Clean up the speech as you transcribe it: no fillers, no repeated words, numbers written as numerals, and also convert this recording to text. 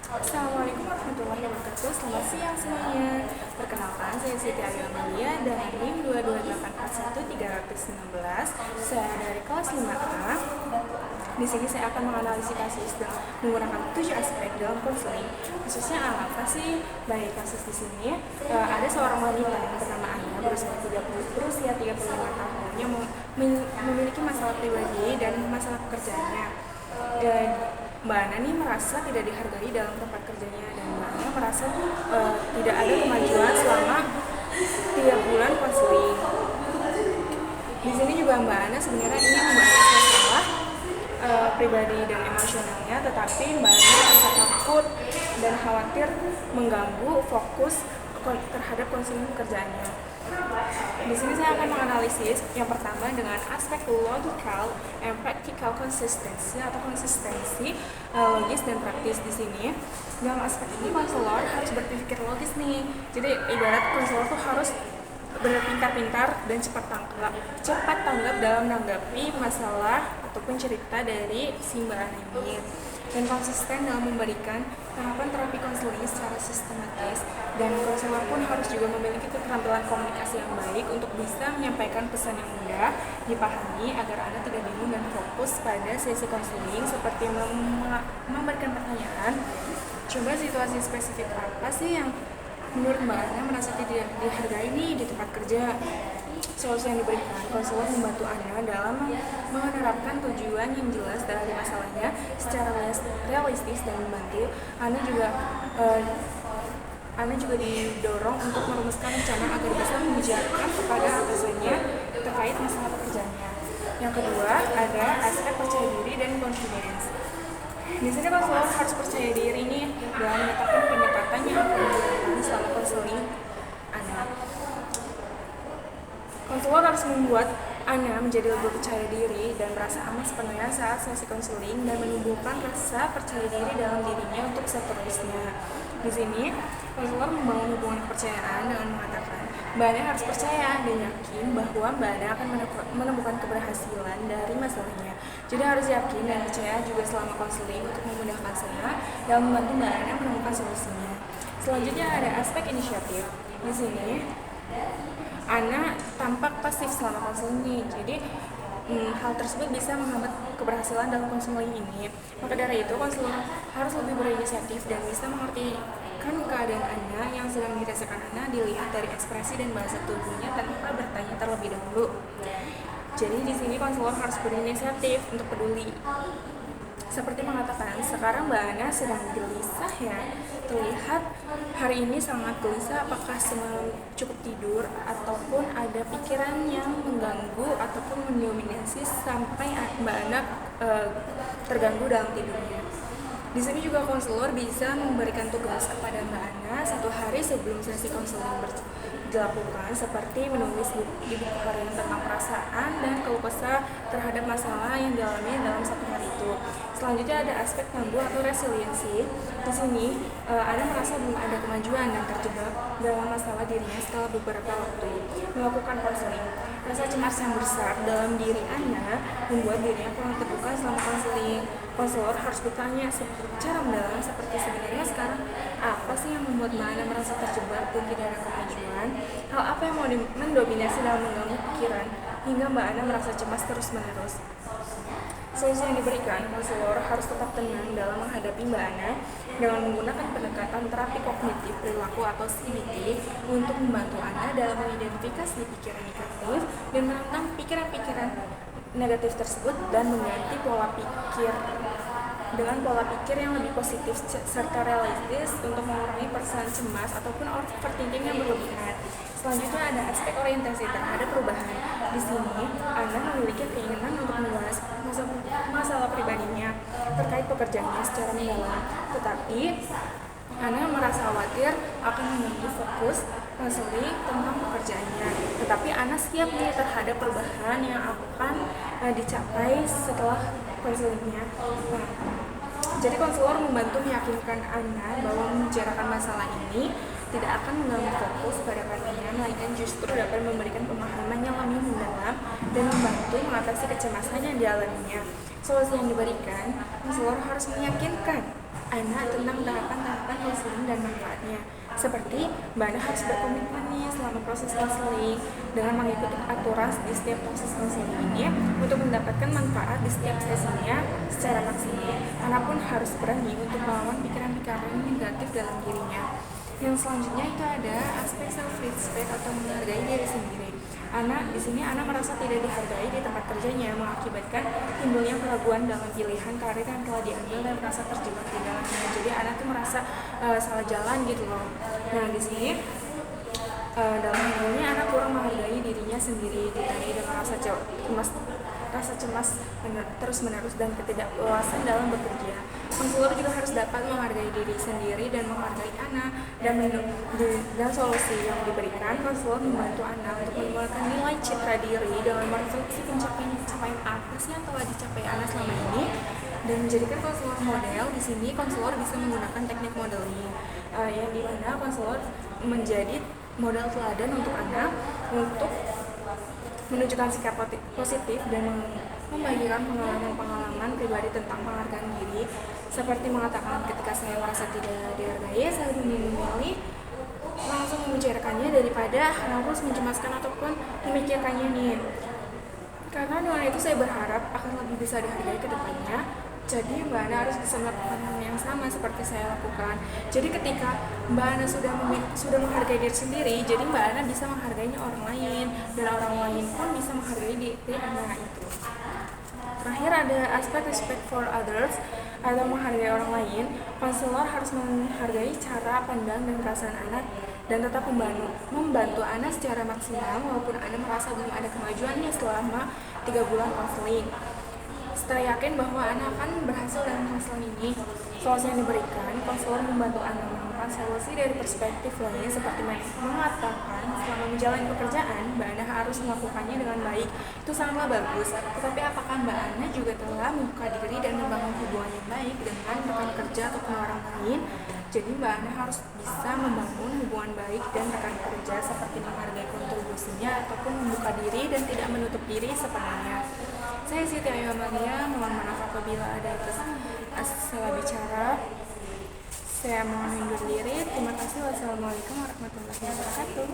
Assalamualaikum warahmatullahi wabarakatuh. Selamat siang semuanya. Perkenalkan, saya Siti Ayu Amalia dari NIM 22841-319. Saya dari kelas 5A. Di sini saya akan menganalisis kasus dengan menggunakan 7 aspek dalam konseling. Khususnya apa sih? Baik, kasus di sini ada seorang wanita yang bernama Anya berusia 35 tahun yang memiliki masalah pribadi dan masalah pekerjaannya. Dan Mbak Ana nih merasa tidak dihargai dalam tempat kerjanya, dan Mbak Ana merasa tidak ada kemajuan selama 3 bulan konseling. Di sini juga Mbak Ana sebenarnya ingin membahas masalah pribadi dan emosionalnya, tetapi Mbak Ana merasa takut dan khawatir mengganggu fokus terhadap konseling pekerjaannya. Di sini saya akan menganalisis yang pertama dengan aspek logical and practical consistency atau konsistensi logis dan praktis. Di sini dalam aspek ini konselor harus berpikir logis nih. Jadi ibarat konselor tuh harus berpintar-pintar dan cepat tanggap dalam menanggapi masalah ataupun cerita dari si Mbak Ana ini, dan konsisten dalam memberikan tahapan terapi konseling secara sistematis. Dan konselor pun harus juga memiliki keterampilan komunikasi yang baik untuk bisa menyampaikan pesan yang mudah dipahami agar Anda tidak bingung dan fokus pada sesi konseling, seperti memberikan pertanyaan, coba situasi spesifik apa sih yang menurut Mbak Ana merasa tidak dihargai nih di tempat kerja. Solusi yang diberikan, konselor membantu Anda dalam menerapkan tujuan yang jelas dari masalahnya secara realistis dan membantu Anda juga didorong untuk merumuskan rencana agar bisa membicarakan kepada atasannya terkait masalah pekerjaannya. Yang kedua, ada aspek percaya diri dan confidence. Di sini konselor harus percaya diri nih dalam menetapkan pendekatan yang akan dilakukan selama konseling Anda. Konselor harus membuat Anda menjadi lebih percaya diri dan merasa aman sepenuhnya saat sesi konseling, dan menumbuhkan rasa percaya diri dalam dirinya untuk seterusnya. Di sini, konselor membangun hubungan kepercayaan dengan mengatakan, Mbak Ana harus percaya dan yakin bahwa Mbak Ana akan menemukan keberhasilan dari masalahnya. Jadi harus yakin dan percaya juga selama konseling untuk memudahkan saya dalam membantu Mbak Ana menemukan solusinya. Selanjutnya ada aspek inisiatif. Di sini, Ana tampak pasif selama konseling ini. Jadi hal tersebut bisa menghambat keberhasilan dalam konseling ini. Maka dari itu, konselor harus lebih berinisiatif dan bisa mengertikan keadaan Anda yang sedang dirasakan Anda dilihat dari ekspresi dan bahasa tubuhnya tanpa bertanya terlebih dahulu. Jadi di sini konselor harus berinisiatif untuk peduli. Seperti mengatakan, sekarang Mbak Ana sedang gelisah ya. Terlihat hari ini sangat gelisah, apakah semalam cukup tidur ataupun ada pikiran yang mengganggu ataupun mendominasi sampai Mbak Ana terganggu dalam tidurnya. Di sini juga konselor bisa memberikan tugas kepada Mbak Ana 1 hari sebelum sesi konseling dilakukan, seperti menulis di buku harian tentang perasaan dan keluh kesah terhadap masalah yang dialami dalam 1 hari itu. Selanjutnya ada aspek tangguh atau resiliensi. Di sini Anda merasa belum ada kemajuan dan terjebak dalam masalah dirinya setelah beberapa waktu melakukan konseling. Rasa cemas yang besar dalam diri Anda membuat dirinya kurang terbuka selama konseling. Konselor harus bertanya secara mendalam, seperti sebenarnya sekarang apa sih yang membuat Mbak Ana merasa terjebak dan tidak ada kemajuan? Hal apa yang mau mendominasi dalam mengganggu pikiran hingga Mbak Ana merasa cemas terus-menerus? Solusi yang diberikan, konselor harus tetap tenang dalam menghadapi Mbak Ana dengan menggunakan pendekatan terapi kognitif perilaku atau CBT untuk membantu Anda dalam mengidentifikasi pikiran negatif dan menantang pikiran-pikiran negatif tersebut dan mengganti pola pikir dengan pola pikir yang lebih positif serta realistis untuk mengurangi perasaan cemas ataupun overthinking yang berlebihan. Selanjutnya ada aspek orientasi terhadap perubahan. Di sini, Anda memiliki keinginan untuk membahas masalah pribadinya terkait pekerjaannya secara mendalam, tetapi Anda merasa khawatir akan mengganggu fokus konseling tentang pekerjaannya. Tetapi Anda siap nih terhadap perubahan yang akan dicapai setelah konselingnya. Jadi konselor membantu meyakinkan Anda bahwa membicarakan masalah ini tidak akan mengganggu fokus pada karyanya, melainkan justru dapat memberikan pemahaman yang lebih mendalam dan membantu mengatasi kecemasan yang dialaminya. Solusi yang diberikan, konselor harus meyakinkan Ana tentang tahapan-tahapan konseling dan manfaatnya. Seperti Mbak Ana harus berkomitmen nih selama proses konseling dengan mengikuti aturan di setiap proses konseling ini untuk mendapatkan manfaat di setiap sesinya secara maksimal. Ana pun harus berani untuk melawan pikiran-pikiran negatif dalam dirinya. Yang selanjutnya itu ada aspek self-respect atau menghargai diri sendiri. Ana di sini Ana merasa tidak dihargai di tempat kerjanya, mengakibatkan timbulnya keraguan dalam pilihan karir yang telah diambil dan merasa terjebak di dalamnya. Jadi Ana tuh merasa salah jalan gitu loh. Nah di sini dalam hal ini Ana kurang menghargai dirinya sendiri, ditandai dengan rasa cemas terus menerus dan ketidakpuasan dalam bekerja. Konselor juga harus dapat menghargai diri sendiri dan menghargai Ana dan solusi yang diberikan. Konselor membantu Ana untuk menemukan nilai citra diri dalam merefleksi pencapaian apa sih yang telah dicapai Ana selama ini dan menjadikan konselor model. Di sini konselor bisa menggunakan teknik modeling yang dimana konselor menjadi model teladan untuk Ana untuk menunjukkan sikap positif dan membagikan pengalaman-pengalaman pribadi tentang penghargaan diri, seperti mengatakan ketika saya merasa tidak dihargai, saya lebih memilih langsung membicarakannya daripada harus mencemaskan ataupun memikirkannya nih. Karena dengan itu saya berharap akan lebih bisa dihargai ke depannya. Jadi Mbak Ana harus bisa melakukan hal yang sama seperti saya lakukan. Jadi ketika Mbak Ana sudah menghargai diri sendiri, jadi Mbak Ana bisa menghargainya orang lain dan orang lain pun bisa menghargai diri Ana itu. Terakhir ada aspek respect for others atau menghargai orang lain. Konselor harus menghargai cara pandang dan perasaan anak dan tetap membantu Ana secara maksimal walaupun Ana merasa belum ada kemajuannya selama 3 bulan konseling. Setelah yakin bahwa Ana akan berhasil dalam konseling ini, solusi yang diberikan, konselor membantu Ana menemukan solusi dari perspektif lain seperti mengatakan selama menjalani pekerjaan, Mbak Ana harus melakukannya dengan baik. Itu sangatlah bagus. Tetapi apakah Mbak Ana juga telah membuka diri dan membangun hubungan yang baik dengan rekan kerja ataupun orang lain? Jadi Mbak Ana harus bisa membangun hubungan baik dan rekan kerja seperti menghargai kontribusinya ataupun membuka diri dan tidak menutup diri sepenuhnya. Saya Siti Ayu Amalia, mohon maaf apabila ada salah bicara. Saya mohon undur diri. Terima kasih. Wassalamualaikum warahmatullahi wabarakatuh.